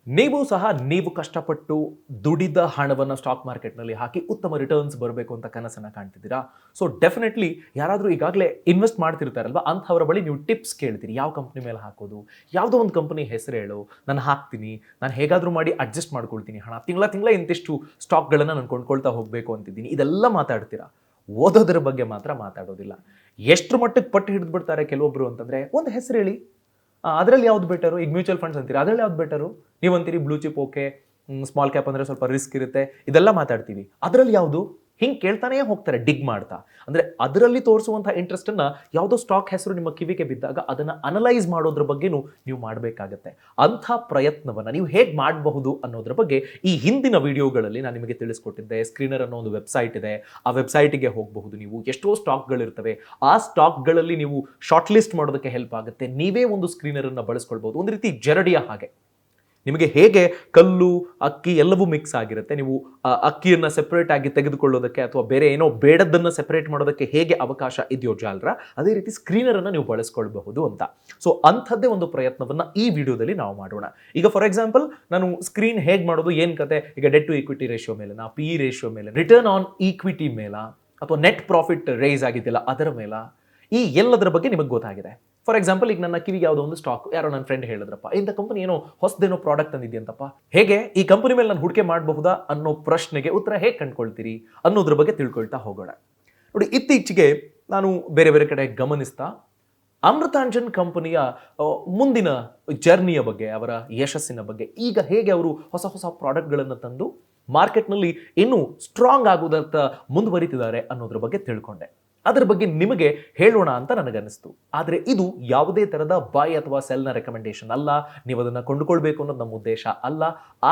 ನೀವು ಸಹ ನೀವು ಕಷ್ಟಪಟ್ಟು ದುಡಿದ ಹಣವನ್ನು ಸ್ಟಾಕ್ ಮಾರ್ಕೆಟ್ನಲ್ಲಿ ಹಾಕಿ ಉತ್ತಮ ರಿಟರ್ನ್ಸ್ ಬರಬೇಕು ಅಂತ ಕನಸನ್ನು ಕಾಣ್ತಿದ್ದೀರಾ. ಸೊ ಡೆಫಿನೆಟ್ಲಿ ಯಾರಾದರೂ ಈಗಾಗಲೇ ಇನ್ವೆಸ್ಟ್ ಮಾಡ್ತಿರ್ತಾರಲ್ವಾ, ಅಂಥವರ ಬಳಿ ನೀವು ಟಿಪ್ಸ್ ಕೇಳ್ತೀರಿ. ಯಾವ ಕಂಪ್ನಿ ಮೇಲೆ ಹಾಕೋದು, ಯಾವುದೋ ಒಂದು ಕಂಪನಿ ಹೆಸರು ಹೇಳು, ನಾನು ಹಾಕ್ತೀನಿ, ನಾನು ಹೇಗಾದರೂ ಮಾಡಿ ಅಡ್ಜಸ್ಟ್ ಮಾಡ್ಕೊಳ್ತೀನಿ, ಹಣ ತಿಂಗಳ ಇಂತಿಷ್ಟು ಸ್ಟಾಕ್ಗಳನ್ನು ನಾನು ಕೊಂಡ್ಕೊಳ್ತಾ ಹೋಗಬೇಕು ಅಂತಿದ್ದೀನಿ, ಇದೆಲ್ಲ ಮಾತಾಡ್ತೀರಾ. ಓದೋದ್ರ ಬಗ್ಗೆ ಮಾತ್ರ ಮಾತಾಡೋದಿಲ್ಲ. ಎಷ್ಟು ಮಟ್ಟಕ್ಕೆ ಪಟ್ಟು ಹಿಡಿದು ಬಿಡ್ತಾರೆ ಕೆಲವೊಬ್ಬರು ಅಂತಂದರೆ, ಒಂದು ಹೆಸರು ಹೇಳಿ, ಅದರಲ್ಲಿ ಯಾವ್ದು ಬೆಟರು, ಈಗ ಮ್ಯೂಚುವಲ್ ಫಂಡ್ಸ್ ಅಂತೀರಿ, ಅದರಲ್ಲಿ ಯಾವ್ದು ಬೆಟರು, ನೀವು ಅಂತೀರಿ blue chip okay, small cap ಅಂದರೆ ಸ್ವಲ್ಪ ರಿಸ್ಕ್ ಇರುತ್ತೆ, ಇದೆಲ್ಲ ಮಾತಾಡ್ತೀವಿ. ಅದರಲ್ಲಿ ಯಾವುದು, ಹಿಂಗೆ ಕೇಳ್ತಾನೇ ಹೋಗ್ತಾರೆ ಡಿಗ್ ಮಾಡ್ತಾ. ಅಂದರೆ ಅದರಲ್ಲಿ ತೋರಿಸುವಂಥ ಇಂಟ್ರೆಸ್ಟನ್ನು ಯಾವುದೋ ಸ್ಟಾಕ್ ಹೆಸರು ನಿಮ್ಮ ಕಿವಿಗೆ ಬಿದ್ದಾಗ ಅದನ್ನು ಅನಲೈಸ್ ಮಾಡೋದ್ರ ಬಗ್ಗೆನೂ ನೀವು ಮಾಡಬೇಕಾಗತ್ತೆ. ಅಂಥ ಪ್ರಯತ್ನವನ್ನು ನೀವು ಹೇಗೆ ಮಾಡಬಹುದು ಅನ್ನೋದ್ರ ಬಗ್ಗೆ ಈ ಹಿಂದಿನ ವಿಡಿಯೋಗಳಲ್ಲಿ ನಾನು ನಿಮಗೆ ತಿಳಿಸ್ಕೊಟ್ಟಿದ್ದೆ. ಸ್ಕ್ರೀನರ್ ಅನ್ನೋ ಒಂದು ವೆಬ್ಸೈಟ್ ಇದೆ, ಆ ವೆಬ್ಸೈಟಿಗೆ ಹೋಗಬಹುದು ನೀವು. ಎಷ್ಟೋ ಸ್ಟಾಕ್ಗಳಿರ್ತವೆ, ಆ ಸ್ಟಾಕ್ಗಳಲ್ಲಿ ನೀವು ಶಾರ್ಟ್ ಲಿಸ್ಟ್ ಮಾಡೋದಕ್ಕೆ ಹೆಲ್ಪ್ ಆಗುತ್ತೆ. ನೀವೇ ಒಂದು ಸ್ಕ್ರೀನರನ್ನು ಬಳಸ್ಕೊಳ್ಬೋದು, ಒಂದು ರೀತಿ ಜರಡಿಯ ಹಾಗೆ. ನಿಮಗೆ ಹೇಗೆ ಕಲ್ಲು ಅಕ್ಕಿ ಎಲ್ಲವೂ ಮಿಕ್ಸ್ ಆಗಿರುತ್ತೆ, ನೀವು ಅಕ್ಕಿಯನ್ನು ಸೆಪರೇಟ್ ಆಗಿ ತೆಗೆದುಕೊಳ್ಳೋದಕ್ಕೆ ಅಥವಾ ಬೇರೆ ಏನೋ ಬೇಡದ್ದನ್ನು ಸೆಪರೇಟ್ ಮಾಡೋದಕ್ಕೆ ಹೇಗೆ ಅವಕಾಶ ಇದೆಯೋ ಜಾಲರ, ಅದೇ ರೀತಿ ಸ್ಕ್ರೀನರನ್ನು ನೀವು ಬಳಸ್ಕೊಳ್ಬಹುದು ಅಂತ. ಸೊ ಅಂಥದ್ದೇ ಒಂದು ಪ್ರಯತ್ನವನ್ನು ಈ ವಿಡಿಯೋದಲ್ಲಿ ನಾವು ಮಾಡೋಣ. ಈಗ ಫಾರ್ ಎಕ್ಸಾಂಪಲ್ ನಾನು ಸ್ಕ್ರೀನ್ ಹೇಗೆ ಮಾಡೋದು, ಏನು ಕತೆ, ಈಗ ಡೆಟ್ ಟು ಈಕ್ವಿಟಿ ರೇಷಿಯೋ ಮೇಲೆ, ಪಿ ಇ ರೇಷಿಯೋ ಮೇಲೆ, ರಿಟರ್ನ್ ಆನ್ ಈಕ್ವಿಟಿ ಮೇಲ, ಅಥವಾ ನೆಟ್ ಪ್ರಾಫಿಟ್ ರೇಸ್ ಆಗಿದೆಯಲ್ಲ ಅದರ ಮೇಲ, ಈ ಎಲ್ಲದರ ಬಗ್ಗೆ ನಿಮಗೆ ಗೊತ್ತಾಗಿದೆ. ಫಾರ್ ಎಕ್ಸಾಂಪಲ್ ಈಗ ನನ್ನ ಕಿವಿಗೆ ಯಾವುದೋ ಒಂದು ಸ್ಟಾಕ್ ಯಾರೋ ನನ್ನ ಫ್ರೆಂಡ್ ಹೇಳಿದ್ರಪ್ಪ, ಇಂಥ ಕಂಪನಿ ಏನೋ ಹೊಸದೇನೋ ಪ್ರಾಡಕ್ಟ್ ತಂದಿದೆಯಂತಪ್ಪ, ಹೇಗೆ ಈ ಕಂಪನಿ ಮೇಲೆ ನಾನು ಹೂಡಿಕೆ ಮಾಡಬಹುದಾ ಅನ್ನೋ ಪ್ರಶ್ನೆಗೆ ಉತ್ತರ ಹೇಗೆ ಕಂಡುಕೊಳ್ತೀರಿ ಅನ್ನೋದ್ರ ಬಗ್ಗೆ ತಿಳ್ಕೊಳ್ತಾ ಹೋಗೋಣ. ನೋಡಿ, ಇತ್ತೀಚೆಗೆ ನಾನು ಬೇರೆ ಬೇರೆ ಕಡೆ ಗಮನಿಸ್ತಾ ಅಮೃತಾಂಜನ್ ಕಂಪನಿಯ ಮುಂದಿನ ಜರ್ನಿಯ ಬಗ್ಗೆ, ಅವರ ಯಶಸ್ಸಿನ ಬಗ್ಗೆ, ಈಗ ಹೇಗೆ ಅವರು ಹೊಸ ಹೊಸ ಪ್ರಾಡಕ್ಟ್ಗಳನ್ನು ತಂದು ಮಾರ್ಕೆಟ್ನಲ್ಲಿ ಇನ್ನೂ ಸ್ಟ್ರಾಂಗ್ ಆಗೋದತ್ತ ಮುಂದುವರಿತಿದ್ದಾರೆ ಅನ್ನೋದ್ರ ಬಗ್ಗೆ ತಿಳ್ಕೊಂಡೆ. ಅದರ ಬಗ್ಗೆ ನಿಮಗೆ ಹೇಳೋಣ ಅಂತ ನನಗನ್ನಿಸ್ತು. ಆದರೆ ಇದು ಯಾವುದೇ ಥರದ ಬೈ ಅಥವಾ ಸೆಲ್ನ ರೆಕಮೆಂಡೇಶನ್ ಅಲ್ಲ, ನೀವು ಅದನ್ನು ಕೊಂಡುಕೊಳ್ಬೇಕು ಅನ್ನೋದು ನಮ್ಮ ಉದ್ದೇಶ ಅಲ್ಲ.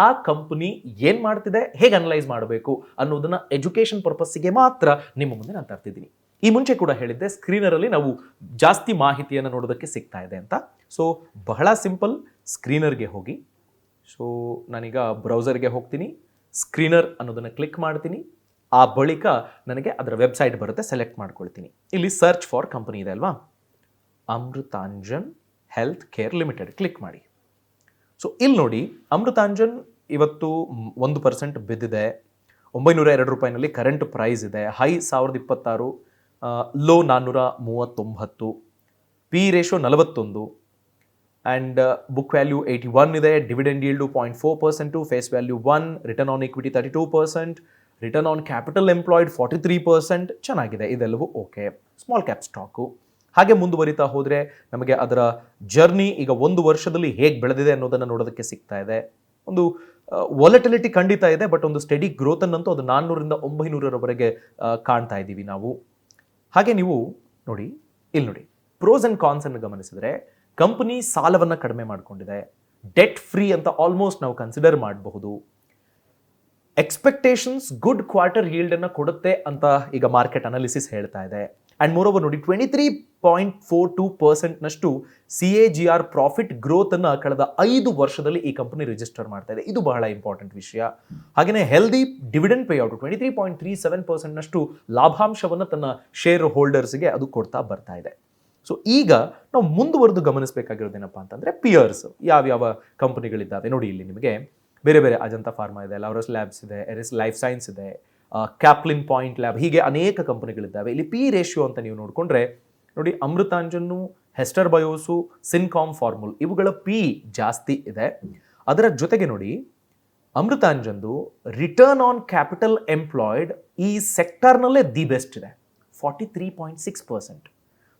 ಆ ಕಂಪನಿ ಏನು ಮಾಡ್ತಿದೆ, ಹೇಗೆ ಅನಲೈಸ್ ಮಾಡಬೇಕು ಅನ್ನೋದನ್ನು ಎಜುಕೇಷನ್ ಪರ್ಪಸ್ಸಿಗೆ ಮಾತ್ರ ನಿಮ್ಮ ಮುಂದೆ ನಾನು ತರ್ತಿದ್ದೀನಿ. ಈ ಮುಂಚೆ ಕೂಡ ಹೇಳಿದ್ದೆ, ಸ್ಕ್ರೀನರಲ್ಲಿ ನಾವು ಜಾಸ್ತಿ ಮಾಹಿತಿಯನ್ನು ನೋಡೋದಕ್ಕೆ ಸಿಗ್ತಾ ಇದೆ ಅಂತ. ಸೊ ಬಹಳ ಸಿಂಪಲ್, ಸ್ಕ್ರೀನರ್ಗೆ ಹೋಗಿ. ಸೊ ನಾನೀಗ ಬ್ರೌಸರ್ಗೆ ಹೋಗ್ತೀನಿ, ಸ್ಕ್ರೀನರ್ ಅನ್ನೋದನ್ನು ಕ್ಲಿಕ್ ಮಾಡ್ತೀನಿ. ಆ ಬಳಿಕ ನನಗೆ ಅದರ ವೆಬ್ಸೈಟ್ ಬರುತ್ತೆ, ಸೆಲೆಕ್ಟ್ ಮಾಡ್ಕೊಳ್ತೀನಿ. ಇಲ್ಲಿ ಸರ್ಚ್ ಫಾರ್ ಕಂಪನಿ ಇದೆ ಅಲ್ವಾ, Amrutanjan health care limited click ಮಾಡಿ. ಸೊ ಇಲ್ಲಿ ನೋಡಿ, ಅಮೃತಾಂಜನ್ ಇವತ್ತು 1% ಬಿದ್ದಿದೆ. 902 ರೂಪಾಯಿನಲ್ಲಿ ಕರೆಂಟ್ ಪ್ರೈಸ್ ಇದೆ. High 1026, low 439, P ratio 41, and book value 81 ಇದೆ. Dividend yield 0.4%, face value 1, return on equity 32%, return on capital employed 43%. ಚೆನ್ನಾಗಿದೆ, ಇದೆಲ್ಲವೂ ಓಕೆ. Small cap stock. ಹಾಗೆ ಮುಂದುವರಿತಾ ಹೋದರೆ ನಮಗೆ ಅದರ ಜರ್ನಿ ಈಗ 1 ವರ್ಷದಲ್ಲಿ ಹೇಗೆ ಬೆಳೆದಿದೆ ಅನ್ನೋದನ್ನು ನೋಡೋದಕ್ಕೆ ಸಿಗ್ತಾ ಇದೆ. ಒಂದು ವಾಲಟಿಲಿಟಿ ಖಂಡಿತ ಇದೆ, ಬಟ್ ಒಂದು ಸ್ಟಡಿ ಗ್ರೋತನ್ನಂತೂ ಅದು 400ರಿಂದ 900ರವರೆಗೆ ಕಾಣ್ತಾ ಇದ್ದೀವಿ ನಾವು. ಹಾಗೆ ನೀವು ನೋಡಿ, ಇಲ್ಲಿ ನೋಡಿ, ಪ್ರೋಸ್ ಆ್ಯಂಡ್ ಕಾನ್ಸ್ ಅನ್ನು ಗಮನಿಸಿದರೆ ಕಂಪನಿ ಸಾಲವನ್ನು ಕಡಿಮೆ ಮಾಡಿಕೊಂಡಿದೆ, ಡೆಟ್ ಫ್ರೀ ಅಂತ ಆಲ್ಮೋಸ್ಟ್ ನಾವು ಕನ್ಸಿಡರ್ ಮಾಡಬಹುದು. ಎಕ್ಸ್ಪೆಕ್ಟೇಷನ್ಸ್ ಗುಡ್ ಕ್ವಾರ್ಟರ್ ಯೀಲ್ಡ್ ಅನ್ನು ಕೊಡುತ್ತೆ ಅಂತ ಈಗ ಮಾರ್ಕೆಟ್ ಅನಾಲಿಸಿಸ್ ಹೇಳ್ತಾ ಇದೆ. ಆ್ಯಂಡ್ ಮೋರೋವರ್ ನೋಡಿ, 23.42%ನಷ್ಟು CAGR ಪ್ರಾಫಿಟ್ ಗ್ರೋತ್ ಅನ್ನು ಕಳೆದ 5 ವರ್ಷದಲ್ಲಿ ಈ ಕಂಪನಿ ರಿಜಿಸ್ಟರ್ ಮಾಡ್ತಾ ಇದೆ. ಇದು ಬಹಳ ಇಂಪಾರ್ಟೆಂಟ್ ವಿಷಯ. ಹಾಗೆಯೇ ಹೆಲ್ದಿ ಡಿವಿಡೆಂಡ್ ಪೇ ಔಟ್ 23.37%ನಷ್ಟು ಲಾಭಾಂಶವನ್ನು ತನ್ನ ಶೇರ್ ಹೋಲ್ಡರ್ಸ್ಗೆ ಅದು ಕೊಡ್ತಾ ಬರ್ತಾ ಇದೆ. ಸೊ ಈಗ ನಾವು ಮುಂದುವರೆದು ಗಮನಿಸಬೇಕಾಗಿರೋದೇನಪ್ಪ ಅಂತಂದರೆ, ಪಿಯರ್ಸ್ ಯಾವ್ಯಾವ ಕಂಪನಿಗಳಿದ್ದಾವೆ ನೋಡಿ. ಇಲ್ಲಿ ನಿಮಗೆ ಬೇರೆ ಬೇರೆ ಅಜಂತಾ ಫಾರ್ಮಾ ಇದೆ, ಲವರಸ್ ಲ್ಯಾಬ್ಸ್ ಇದೆ, ಎರಿಸ್ ಲೈಫ್ ಸೈನ್ಸ್ ಇದೆ, ಕ್ಯಾಪ್ಲಿನ್ ಪಾಯಿಂಟ್ ಲ್ಯಾಬ್, ಹೀಗೆ ಅನೇಕ ಕಂಪನಿಗಳಿದ್ದಾವೆ. ಇಲ್ಲಿ ಪಿ ರೇಷಿಯೋ ಅಂತ ನೀವು ನೋಡಿಕೊಂಡ್ರೆ ನೋಡಿ, ಅಮೃತಾಂಜನ್ನು, ಹೆಸ್ಟರ್ ಬಯೋಸು, ಸಿನ್ಕಾಮ್ ಫಾರ್ಮುಲ್, ಇವುಗಳ ಪಿ ಜಾಸ್ತಿ ಇದೆ. ಅದರ ಜೊತೆಗೆ ನೋಡಿ, ಅಮೃತಾಂಜನ್ದು ರಿಟರ್ನ್ ಆನ್ ಕ್ಯಾಪಿಟಲ್ ಎಂಪ್ಲಾಯ್ಡ್ ಈ ಸೆಕ್ಟರ್ನಲ್ಲೇ ದಿ ಬೆಸ್ಟ್ ಇದೆ, 43.6%.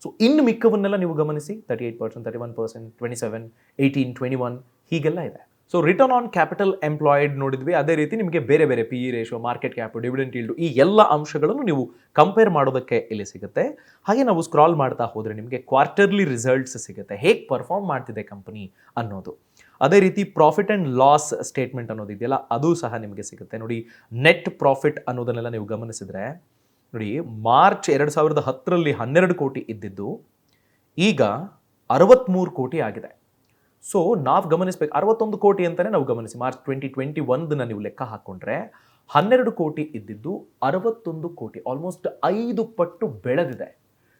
ಸೊ ಇನ್ನು ಮಿಕ್ಕವನ್ನೆಲ್ಲ ನೀವು ಗಮನಿಸಿ, 38%, 31%, 27, 18, 21 ಹೀಗೆಲ್ಲ ಇದೆ. So return on capital employed ನೋಡಿದ್ವಿ. ಅದೇ ರೀತಿ ನಿಮಗೆ ಬೇರೆ ಬೇರೆ P E ratio, market cap, dividend yield, ಈ ಎಲ್ಲ ಅಂಶಗಳನ್ನು ನೀವು ಕಂಪೇರ್ ಮಾಡೋದಕ್ಕೆ ಇಲ್ಲಿ ಸಿಗುತ್ತೆ. ಹಾಗೆ ನಾವು ಸ್ಕ್ರಾಲ್ ಮಾಡ್ತಾ ಹೋದರೆ ನಿಮಗೆ ಕ್ವಾರ್ಟರ್ಲಿ ರಿಸಲ್ಟ್ಸ್ ಸಿಗುತ್ತೆ, ಹೇಗೆ ಪರ್ಫಾರ್ಮ್ ಮಾಡ್ತಿದೆ ಕಂಪನಿ ಅನ್ನೋದು. ಅದೇ ರೀತಿ ಪ್ರಾಫಿಟ್ ಆ್ಯಂಡ್ ಲಾಸ್ ಸ್ಟೇಟ್ಮೆಂಟ್ ಅನ್ನೋದು ಇದೆಯಲ್ಲ, ಅದು ಸಹ ನಿಮಗೆ ಸಿಗುತ್ತೆ. ನೋಡಿ, ನೆಟ್ ಪ್ರಾಫಿಟ್ ಅನ್ನೋದನ್ನೆಲ್ಲ ನೀವು ಗಮನಿಸಿದ್ರೆ ನೋಡಿ, ಮಾರ್ಚ್ 2010ರಲ್ಲಿ 12 ಕೋಟಿ ಇದ್ದಿದ್ದು ಈಗ 63 ಕೋಟಿ ಆಗಿದೆ. ಸೊ ನಾವು ಗಮನಿಸಬೇಕು, 61 ಕೋಟಿ ಅಂತಲೇ ನಾವು ಗಮನಿಸಿ. ಮಾರ್ಚ್ 2021 ನೀವು ಲೆಕ್ಕ ಹಾಕ್ಕೊಂಡ್ರೆ 12 ಕೋಟಿ ಇದ್ದಿದ್ದು 61 ಕೋಟಿ, ಆಲ್ಮೋಸ್ಟ್ 5 ಪಟ್ಟು ಬೆಳೆದಿದೆ.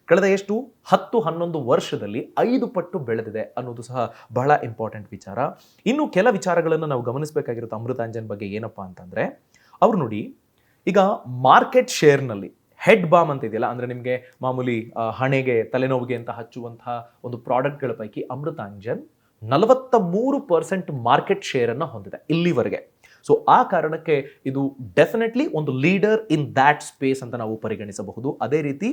ಕಳೆದ ಎಷ್ಟು 10-11 ವರ್ಷದಲ್ಲಿ 5 ಪಟ್ಟು ಬೆಳೆದಿದೆ ಅನ್ನೋದು ಸಹ ಬಹಳ ಇಂಪಾರ್ಟೆಂಟ್ ವಿಚಾರ. ಇನ್ನು ಕೆಲ ವಿಚಾರಗಳನ್ನು ನಾವು ಗಮನಿಸಬೇಕಾಗಿರುತ್ತೆ ಅಮೃತಾಂಜನ್ ಬಗ್ಗೆ. ಏನಪ್ಪಾ ಅಂತಂದ್ರೆ ಅವ್ರು ನೋಡಿ, ಈಗ ಮಾರ್ಕೆಟ್ ಶೇರ್ನಲ್ಲಿ ಹೆಡ್ ಬಾಮ್ ಅಂತ ಇದೆಯಲ್ಲ, ಅಂದ್ರೆ ನಿಮಗೆ ಮಾಮೂಲಿ ಹಣೆಗೆ ತಲೆನೋವಿಗೆ ಅಂತ ಹಚ್ಚುವಂತಹ ಒಂದು ಪ್ರಾಡಕ್ಟ್ಗಳ ಪೈಕಿ ಅಮೃತಾಂಜನ್ 43% ಮಾರ್ಕೆಟ್ ಶೇರ್ ಅನ್ನ ಹೊಂದಿದೆ ಇಲ್ಲಿವರೆಗೆ. ಸೊ ಆ ಕಾರಣಕ್ಕೆ ಇದು ಡೆಫಿನೆಟ್ಲಿ ಒಂದು ಲೀಡರ್ ಇನ್ ದ್ಯಾಟ್ ಸ್ಪೇಸ್ ಅಂತ ನಾವು ಪರಿಗಣಿಸಬಹುದು. ಅದೇ ರೀತಿ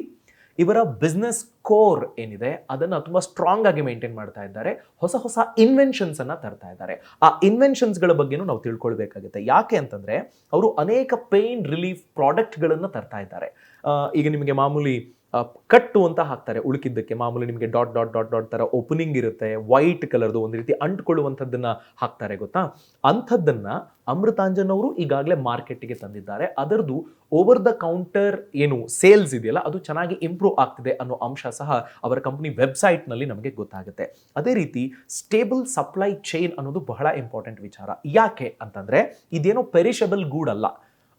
ಇವರ ಬಿಸ್ನೆಸ್ ಕೋರ್ ಏನಿದೆ ಅದನ್ನು ತುಂಬಾ ಸ್ಟ್ರಾಂಗ್ ಆಗಿ ಮೇಂಟೈನ್ ಮಾಡ್ತಾ ಇದ್ದಾರೆ. ಹೊಸ ಹೊಸ ಇನ್ವೆನ್ಷನ್ಸ್ ಅನ್ನ ತರ್ತಾ ಇದ್ದಾರೆ. ಆ ಇನ್ವೆನ್ಷನ್ಸ್ಗಳ ಬಗ್ಗೆನೂ ನಾವು ತಿಳ್ಕೊಳ್ಬೇಕಾಗುತ್ತೆ. ಯಾಕೆ ಅಂತಂದ್ರೆ ಅವರು ಅನೇಕ ಪೇನ್ ರಿಲೀಫ್ ಪ್ರಾಡಕ್ಟ್ಗಳನ್ನು ತರ್ತಾ ಇದ್ದಾರೆ. ಈಗ ನಿಮಗೆ ಮಾಮೂಲಿ ಕಟ್ಟು ಅಂತ ಹಾಕ್ತಾರೆ ಉಳುಕಿದ್ದಕ್ಕೆ, ಮಾಮೂಲಿ ನಿಮಗೆ ಡಾಟ್ ಡಾಟ್ ಡಾಟ್ ಡಾಟ್ ತರ ಓಪನಿಂಗ್ ಇರುತ್ತೆ, ವೈಟ್ ಕಲರ್ದು ಒಂದು ರೀತಿ ಅಂಟ್ಕೊಳ್ಳುವಂಥದ್ದನ್ನ ಹಾಕ್ತಾರೆ ಗೊತ್ತಾ. ಅಂಥದ್ದನ್ನ ಅಮೃತಾಂಜನ್ ಅವರು ಈಗಾಗಲೇ ಮಾರ್ಕೆಟ್ಗೆ ತಂದಿದ್ದಾರೆ. ಅದರದ್ದು ಓವರ್ ದ ಕೌಂಟರ್ ಏನು ಸೇಲ್ಸ್ ಇದೆಯಲ್ಲ ಅದು ಚೆನ್ನಾಗಿ ಇಂಪ್ರೂವ್ ಆಗ್ತಿದೆ ಅನ್ನೋ ಅಂಶ ಸಹ ಅವರ ಕಂಪನಿ ವೆಬ್ಸೈಟ್ ನಲ್ಲಿ ನಮಗೆ ಗೊತ್ತಾಗುತ್ತೆ. ಅದೇ ರೀತಿ ಸ್ಟೇಬಲ್ ಸಪ್ಲೈ ಚೈನ್ ಅನ್ನೋದು ಬಹಳ ಇಂಪಾರ್ಟೆಂಟ್ ವಿಚಾರ. ಯಾಕೆ ಅಂತಂದ್ರೆ ಇದೇನೋ ಪೆರಿಷಬಲ್ ಗೂಡ್ ಅಲ್ಲ.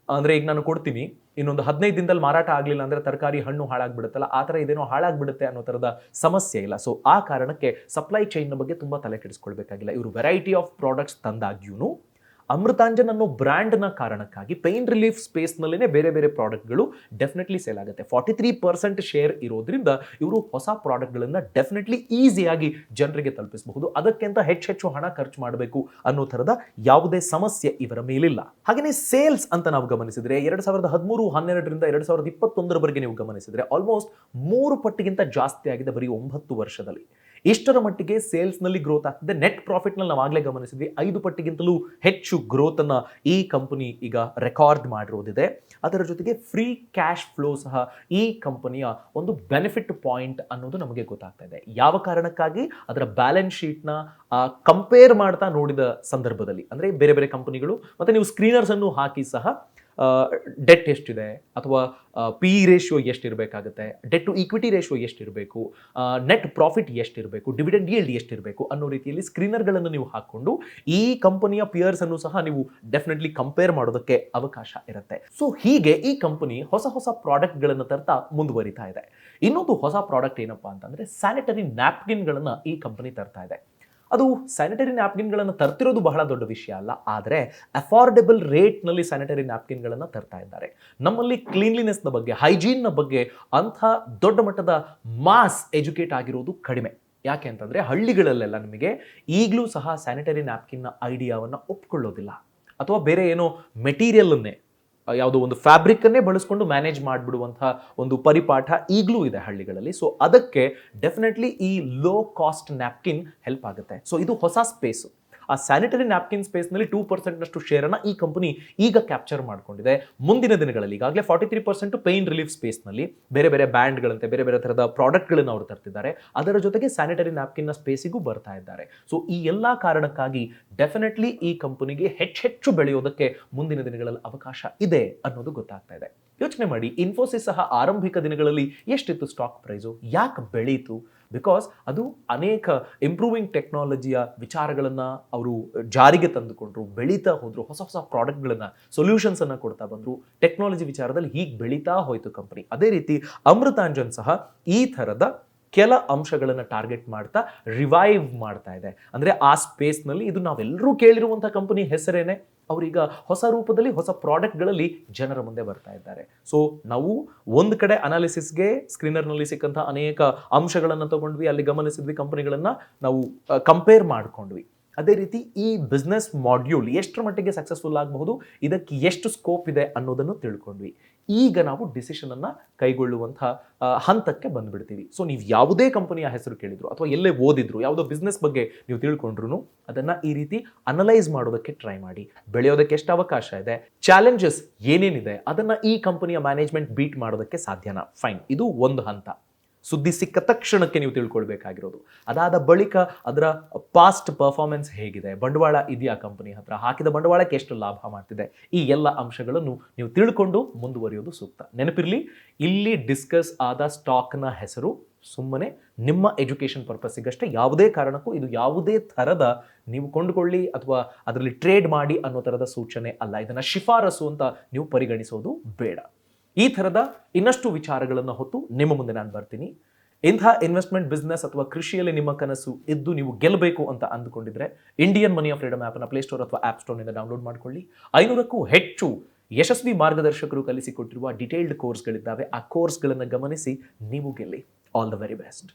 ಅಂದ್ರೆ ಈಗ ನಾನು ಕೊಡ್ತೀನಿ, ಇನ್ನೊಂದು 15 ದಿನದಲ್ಲಿ ಮಾರಾಟ ಆಗಲಿಲ್ಲ ಅಂದ್ರೆ ತರಕಾರಿ ಹಣ್ಣು ಹಾಳಾಗ್ಬಿಡುತ್ತಲ್ಲ, ಆ ಥರ ಇದೇನೋ ಹಾಳಾಗ್ಬಿಡುತ್ತೆ ಅನ್ನೋ ಥರದ ಸಮಸ್ಯೆ ಇಲ್ಲ. ಸೊ ಆ ಕಾರಣಕ್ಕೆ ಸಪ್ಲೈ ಚೈನ್ ಬಗ್ಗೆ ತುಂಬಾ ತಲೆ ಕೆಡಿಸ್ಕೊಳ್ಬೇಕಾಗಿಲ್ಲ. ಇವರು ವೆರೈಟಿ ಆಫ್ ಪ್ರಾಡಕ್ಟ್ಸ್ ತಂದಾಗ್ಯೂ ಅಮೃತಾಂಜನ್ ಅನ್ನೋ ಬ್ರ್ಯಾಂಡ್ನ ಕಾರಣಕ್ಕಾಗಿ ಪೇನ್ ರಿಲೀಫ್ ಸ್ಪೇಸ್ನಲ್ಲೇ ಬೇರೆ ಬೇರೆ ಪ್ರಾಡಕ್ಟ್ಗಳು ಡೆಫಿನೆಟ್ಲಿ ಸೇಲ್ ಆಗುತ್ತೆ. 43% ಶೇರ್ ಇರೋದ್ರಿಂದ ಇವರು ಹೊಸ ಪ್ರಾಡಕ್ಟ್ಗಳನ್ನು ಡೆಫಿನೆಟ್ಲಿ ಈಸಿಯಾಗಿ ಜನರಿಗೆ ತಲುಪಿಸಬಹುದು. ಅದಕ್ಕಿಂತ ಹೆಚ್ಚು ಹಣ ಖರ್ಚು ಮಾಡಬೇಕು ಅನ್ನೋ ಥರದ ಯಾವುದೇ ಸಮಸ್ಯೆ ಇವರ ಮೇಲಿಲ್ಲ. ಹಾಗೆಯೇ ಸೇಲ್ಸ್ ಅಂತ ನಾವು ಗಮನಿಸಿದ್ರೆ 2013-12ರಿಂದ 2021ರವರೆಗೆ ನೀವು ಗಮನಿಸಿದ್ರೆ ಆಲ್ಮೋಸ್ಟ್ 3 ಪಟ್ಟಿಗಿಂತ ಜಾಸ್ತಿ ಆಗಿದೆ ಬರೀ 9 ವರ್ಷದಲ್ಲಿ. ಇಷ್ಟರ ಮಟ್ಟಿಗೆ ಸೇಲ್ಸ್ನಲ್ಲಿ ಗ್ರೋತ್ ಆಗ್ತಿದೆ. ನೆಟ್ ಪ್ರಾಫಿಟ್ನಲ್ಲಿ ನಾವು ಆಗಲೇ ಗಮನಿಸಿದ್ವಿ 5 ಪಟ್ಟಿಗಿಂತಲೂ ಹೆಚ್ಚು ಗ್ರೋತ್ ಅನ್ನ ಈ ಕಂಪನಿ ಈಗ ರೆಕಾರ್ಡ್ ಮಾಡಿರೋದಿದೆ. ಅದರ ಜೊತೆಗೆ ಫ್ರೀ ಕ್ಯಾಶ್ ಫ್ಲೋ ಸಹ ಈ ಕಂಪನಿಯ ಒಂದು ಬೆನಿಫಿಟ್ ಪಾಯಿಂಟ್ ಅನ್ನೋದು ನಮಗೆ ಗೊತ್ತಾಗ್ತಾ ಇದೆ. ಯಾವ ಕಾರಣಕ್ಕಾಗಿ ಅದರ ಬ್ಯಾಲೆನ್ಸ್ ಶೀಟ್ನ ಕಂಪೇರ್ ಮಾಡ್ತಾ ನೋಡಿದ ಸಂದರ್ಭದಲ್ಲಿ, ಅಂದರೆ ಬೇರೆ ಬೇರೆ ಕಂಪನಿಗಳು ಮತ್ತೆ ನೀವು ಸ್ಕ್ರೀನರ್ಸ್ ಅನ್ನು ಹಾಕಿ ಸಹ ಡೆಟ್ ಎಷ್ಟಿದೆ ಅಥವಾ ಪಿ ರೇಷಿಯೋ ಎಷ್ಟಿರಬೇಕಾಗುತ್ತೆ, ಡೆಟ್ ಟು ಈಕ್ವಿಟಿ ರೇಷಿಯೋ ಎಷ್ಟಿರಬೇಕು, ನೆಟ್ ಪ್ರಾಫಿಟ್ ಎಷ್ಟಿರಬೇಕು, ಡಿವಿಡೆಂಡ್ ಯೀಲ್ಡ್ ಎಷ್ಟಿರಬೇಕು ಅನ್ನೋ ರೀತಿಯಲ್ಲಿ ಸ್ಕ್ರೀನರ್ಗಳನ್ನು ನೀವು ಹಾಕ್ಕೊಂಡು ಈ ಕಂಪನಿಯ ಪಿಯರ್ಸ್ ಅನ್ನು ಸಹ ನೀವು ಡೆಫಿನೆಟ್ಲಿ ಕಂಪೇರ್ ಮಾಡೋದಕ್ಕೆ ಅವಕಾಶ ಇರುತ್ತೆ. ಸೊ ಹೀಗೆ ಈ ಕಂಪನಿ ಹೊಸ ಹೊಸ ಪ್ರಾಡಕ್ಟ್ಗಳನ್ನು ತರ್ತಾ ಮುಂದುವರಿತಾ ಇದೆ. ಇನ್ನೊಂದು ಹೊಸ ಪ್ರಾಡಕ್ಟ್ ಏನಪ್ಪಾ ಅಂತಂದ್ರೆ ಸ್ಯಾನಿಟರಿ ನ್ಯಾಪ್ಕಿನ್ಗಳನ್ನು ಈ ಕಂಪನಿ ತರ್ತಾ ಇದೆ. ಅದು ಸ್ಯಾನಿಟರಿ ನ್ಯಾಪ್ಕಿನ್ಗಳನ್ನು ತರ್ತಿರೋದು ಬಹಳ ದೊಡ್ಡ ವಿಷಯ ಅಲ್ಲ, ಆದರೆ ಅಫೋರ್ಡೆಬಲ್ ರೇಟ್ನಲ್ಲಿ ಸ್ಯಾನಿಟರಿ ನ್ಯಾಪ್ಕಿನ್ಗಳನ್ನು ತರ್ತಾ ಇದ್ದಾರೆ. ನಮ್ಮಲ್ಲಿ ಕ್ಲೀನ್ಲಿನೆಸ್ನ ಬಗ್ಗೆ, ಹೈಜೀನ್ನ ಬಗ್ಗೆ ಅಂಥ ದೊಡ್ಡ ಮಟ್ಟದ ಮಾಸ್ ಎಜುಕೇಟ್ ಆಗಿರೋದು ಕಡಿಮೆ. ಯಾಕೆ ಅಂತಂದರೆ ಹಳ್ಳಿಗಳಲ್ಲೆಲ್ಲ ನಿಮಗೆ ಈಗಲೂ ಸಹ ಸ್ಯಾನಿಟರಿ ನ್ಯಾಪ್ಕಿನ್ನ ಐಡಿಯಾವನ್ನು ಒಪ್ಕೊಳ್ಳೋದಿಲ್ಲ, ಅಥವಾ ಬೇರೆ ಏನೋ ಮೆಟೀರಿಯಲನ್ನೇ ಯಾವುದೋ ಒಂದು ಫ್ಯಾಬ್ರಿಕನ್ನೇ ಬಳಸ್ಕೊಂಡು ಮ್ಯಾನೇಜ್ ಮಾಡಿಬಿಡುವಂತಹ ಒಂದು ಪರಿಪಾಠ ಈಗಲೂ ಇದೆ ಹಳ್ಳಿಗಳಲ್ಲಿ. ಸೊ ಅದಕ್ಕೆ ಡೆಫಿನೆಟ್ಲಿ ಈ ಲೋ ಕಾಸ್ಟ್ ನ್ಯಾಪ್ಕಿನ್ ಹೆಲ್ಪ್ ಆಗುತ್ತೆ. ಸೊ ಇದು ಹೊಸ ಸ್ಪೇಸು. ಆ ಸ್ಯಾನಿಟರಿ ನ್ಯಾಪ್ಕಿನ್ ಸ್ಪೇಸ್ನಲ್ಲಿ 2%ನಷ್ಟು ಶೇರನ್ನು ಈ ಕಂಪನಿ ಈಗ ಕ್ಯಾಪ್ಚರ್ ಮಾಡ್ಕೊಂಡಿದೆ. ಮುಂದಿನ ದಿನಗಳಲ್ಲಿ ಈಗಾಗಲೇ 43% ಪೇನ್ ರಿಲೀಫ್ ಸ್ಪೇಸ್ನಲ್ಲಿ ಬೇರೆ ಬೇರೆ ಬ್ಯಾಂಡ್ಗಳಂತೆ ಬೇರೆ ಬೇರೆ ಥರದ ಪ್ರಾಡಕ್ಟ್ಗಳನ್ನು ಅವರು ತರ್ತಿದ್ದಾರೆ. ಅದರ ಜೊತೆಗೆ ಸ್ಯಾನಿಟರಿ ನ್ಯಾಪ್ಕಿನ್ನ ಸ್ಪೇಸಿಗೂ ಬರ್ತಾ ಇದ್ದಾರೆ. ಸೊ ಈ ಎಲ್ಲ ಕಾರಣಕ್ಕಾಗಿ ಡೆಫಿನೆಟ್ಲಿ ಈ ಕಂಪನಿಗೆ ಹೆಚ್ಚು ಬೆಳೆಯೋದಕ್ಕೆ ಮುಂದಿನ ದಿನಗಳಲ್ಲಿ ಅವಕಾಶ ಇದೆ ಅನ್ನೋದು ಗೊತ್ತಾಗ್ತಾ ಇದೆ. ಯೋಚನೆ ಮಾಡಿ, ಇನ್ಫೋಸಿಸ್ ಸಹ ಆರಂಭಿಕ ದಿನಗಳಲ್ಲಿ ಎಷ್ಟಿತ್ತು ಸ್ಟಾಕ್ ಪ್ರೈಸು, ಯಾಕೆ ಬೆಳೀತು? ಬಿಕಾಸ್ ಅದು ಅನೇಕ ಇಂಪ್ರೂವಿಂಗ್ ಟೆಕ್ನಾಲಜಿಯ ವಿಚಾರಗಳನ್ನು ಅವರು ಜಾರಿಗೆ ತಂದುಕೊಂಡ್ರು, ಬೆಳೀತಾ ಹೋದ್ರು, ಹೊಸ ಹೊಸ ಪ್ರಾಡಕ್ಟ್ಗಳನ್ನು ಸೊಲ್ಯೂಷನ್ಸ್ ಅನ್ನು ಕೊಡ್ತಾ ಬಂದರು. ಟೆಕ್ನಾಲಜಿ ವಿಚಾರದಲ್ಲಿ ಹೀಗೆ ಬೆಳೀತಾ ಹೋಯಿತು ಕಂಪನಿ. ಅದೇ ರೀತಿ ಅಮೃತಾಂಜನ್ ಸಹ ಈ ಥರದ ಕೆಲ ಅಂಶಗಳನ್ನು ಟಾರ್ಗೆಟ್ ಮಾಡ್ತಾ ರಿವೈವ್ ಮಾಡ್ತಾ ಇದೆ. ಅಂದರೆ ಆ ಸ್ಪೇಸ್ನಲ್ಲಿ ಇದು ನಾವೆಲ್ಲರೂ ಕೇಳಿರುವಂಥ ಕಂಪನಿ ಹೆಸರೇನೆ. ಅವರೀಗ ಹೊಸ ರೂಪದಲ್ಲಿ ಹೊಸ ಪ್ರಾಡಕ್ಟ್ಗಳಲ್ಲಿ ಜನರ ಮುಂದೆ ಬರ್ತಾ ಇದ್ದಾರೆ. ಸೊ ನಾವು ಒಂದು ಕಡೆ ಅನಾಲಿಸಿಸ್ಗೆ ಸ್ಕ್ರೀನರ್ನಲ್ಲಿ ಸಿಕ್ಕಂಥ ಅನೇಕ ಅಂಶಗಳನ್ನು ತಗೊಂಡ್ವಿ, ಅಲ್ಲಿ ಗಮನಿಸಿದ್ವಿ, ಕಂಪನಿಗಳನ್ನು ನಾವು ಕಂಪೇರ್ ಮಾಡ್ಕೊಂಡ್ವಿ. ಅದೇ ರೀತಿ ಈ ಬಿಸ್ನೆಸ್ ಮಾಡ್ಯೂಲ್ ಎಷ್ಟರ ಮಟ್ಟಿಗೆ ಸಕ್ಸಸ್ಫುಲ್ ಆಗಬಹುದು, ಇದಕ್ಕೆ ಎಷ್ಟು ಸ್ಕೋಪ್ ಇದೆ ಅನ್ನೋದನ್ನು ತಿಳ್ಕೊಂಡ್ವಿ. ಈಗ ನಾವು ಡಿಸಿಷನನ್ನು ಕೈಗೊಳ್ಳುವಂಥ ಹಂತಕ್ಕೆ ಬಂದುಬಿಡ್ತೀವಿ. ಸೊ ನೀವು ಯಾವುದೇ ಕಂಪನಿಯ ಹೆಸರು ಕೇಳಿದ್ರು ಅಥವಾ ಎಲ್ಲೇ ಓದಿದ್ರು, ಯಾವುದೋ ಬಿಸ್ನೆಸ್ ಬಗ್ಗೆ ನೀವು ತಿಳ್ಕೊಂಡ್ರು ಅದನ್ನು ಈ ರೀತಿ ಅನಲೈಸ್ ಮಾಡೋದಕ್ಕೆ ಟ್ರೈ ಮಾಡಿ. ಬೆಳೆಯೋದಕ್ಕೆ ಎಷ್ಟು ಅವಕಾಶ ಇದೆ, ಚಾಲೆಂಜಸ್ ಏನೇನಿದೆ, ಅದನ್ನು ಈ ಕಂಪನಿಯ ಮ್ಯಾನೇಜ್ಮೆಂಟ್ ಬೀಟ್ ಮಾಡೋದಕ್ಕೆ ಸಾಧ್ಯನಾ? ಫೈನ್, ಇದು ಒಂದು ಹಂತ. ಸುದ್ದಿ ಸಿಕ್ಕ ತಕ್ಷಣಕ್ಕೆ ನೀವು ತಿಳ್ಕೊಳ್ಬೇಕಾಗಿರೋದು. ಅದಾದ ಬಳಿಕ ಅದರ ಪಾಸ್ಟ್ ಪರ್ಫಾರ್ಮೆನ್ಸ್ ಹೇಗಿದೆ, ಬಂಡವಾಳ ಇದೆಯಾ ಕಂಪನಿ ಹತ್ರ, ಹಾಕಿದ ಬಂಡವಾಳಕ್ಕೆ ಎಷ್ಟು ಲಾಭ ಮಾಡ್ತಿದೆ, ಈ ಎಲ್ಲ ಅಂಶಗಳನ್ನು ನೀವು ತಿಳ್ಕೊಂಡು ಮುಂದುವರಿಯೋದು ಸೂಕ್ತ. ನೆನಪಿರಲಿ, ಇಲ್ಲಿ ಡಿಸ್ಕಸ್ ಆದ ಸ್ಟಾಕ್ನ ಹೆಸರು ಸುಮ್ಮನೆ ನಿಮ್ಮ ಎಜುಕೇಷನ್ ಪರ್ಪಸ್ಸಿಗಷ್ಟೇ, ಯಾವುದೇ ಕಾರಣಕ್ಕೂ ಇದು ಯಾವುದೇ ಥರದ ನೀವು ಕೊಂಡುಕೊಳ್ಳಿ ಅಥವಾ ಅದರಲ್ಲಿ ಟ್ರೇಡ್ ಮಾಡಿ ಅನ್ನೋ ಥರದ ಸೂಚನೆ ಅಲ್ಲ. ಇದನ್ನು ಶಿಫಾರಸು ಅಂತ ನೀವು ಪರಿಗಣಿಸೋದು ಬೇಡ. ಈ ಥರದ ಇನ್ನಷ್ಟು ವಿಚಾರಗಳನ್ನು ಹೊತ್ತು ನಿಮ್ಮ ಮುಂದೆ ನಾನು ಬರ್ತೀನಿ. ಇಂಥ ಇನ್ವೆಸ್ಟ್ಮೆಂಟ್ ಬಿಸ್ನೆಸ್ ಅಥವಾ ಕೃಷಿಯಲ್ಲಿ ನಿಮ್ಮ ಕನಸು ಇದ್ದು ನೀವು ಗೆಲ್ಲಬೇಕು ಅಂತ ಅಂದುಕೊಂಡಿದ್ರೆ ಇಂಡಿಯನ್ ಮನಿ ಆಫ್ ಫ್ರೀಡಮ್ ಆ್ಯಪ್ನ ಪ್ಲೇಸ್ಟೋರ್ ಅಥವಾ ಆ್ಯಪ್ ಸ್ಟೋರ್ನಿಂದ ಡೌನ್ಲೋಡ್ ಮಾಡ್ಕೊಳ್ಳಿ. 500ಕ್ಕೂ ಹೆಚ್ಚು ಯಶಸ್ವಿ ಮಾರ್ಗದರ್ಶಕರು ಕಲಿಸಿಕೊಟ್ಟಿರುವ ಡಿಟೇಲ್ಡ್ ಕೋರ್ಸ್ಗಳಿದ್ದಾವೆ. ಆ ಕೋರ್ಸ್ಗಳನ್ನು ಗಮನಿಸಿ ನೀವು ಗೆಲ್ಲಿ. All the very best.